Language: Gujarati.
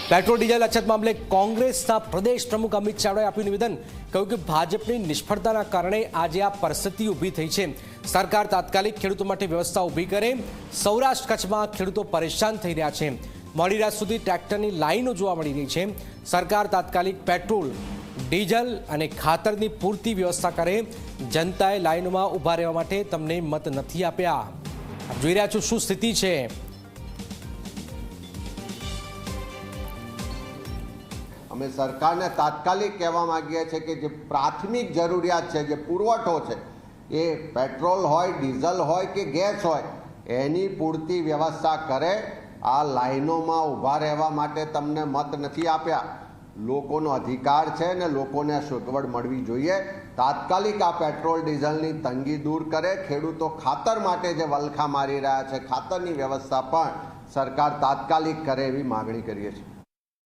પેટ્રોલ ડીઝલ અછત મામલે કોંગ્રેસના પ્રદેશ પ્રમુખ અમિત ચાવડાએ આપ્યું નિવેદન। કહ્યું કે ભાજપની નિષ્ફળતાના કારણે આજે આ પરિસ્થિતિ ઊભી થઈ છે। સરકાર તાત્કાલિક ખેડૂતો માટે વ્યવસ્થા ઊભી કરે। સૌરાષ્ટ્ર કચ્છમાં ખેડૂતો પરેશાન થઈ રહ્યા છે। મોડી રાત સુધી ટ્રેક્ટરની લાઈનો જોવા મળી રહી છે। સરકાર તાત્કાલિક પેટ્રોલ ડીઝલ અને ખાતરની પૂરતી વ્યવસ્થા કરે। જનતાએ લાઈનોમાં ઊભા રહેવા માટે તમને મત નથી આપ્યા। આપ જોઈ રહ્યા છો શું સ્થિતિ છે। અમે સરકારને તાત્કાલિક કહેવા માંગીએ છીએ કે જે પ્રાથમિક જરૂરિયાત છે, જે પુરવઠો છે, એ પેટ્રોલ હોય, ડીઝલ હોય કે ગેસ હોય, એની પૂરતી વ્યવસ્થા કરે। આ લાઈનોમાં ઊભા રહેવા માટે તમને મત નથી આપ્યા। લોકોનો અધિકાર છે ને લોકોને સગવડ મળવી જોઈએ। તાત્કાલિક આ પેટ્રોલ ડીઝલની તંગી દૂર કરે। ખેડૂતો ખાતર માટે જે વલખા મારી રહ્યા છે, ખાતરની વ્યવસ્થા પણ સરકાર તાત્કાલિક કરે એવી માગણી કરીએ છીએ।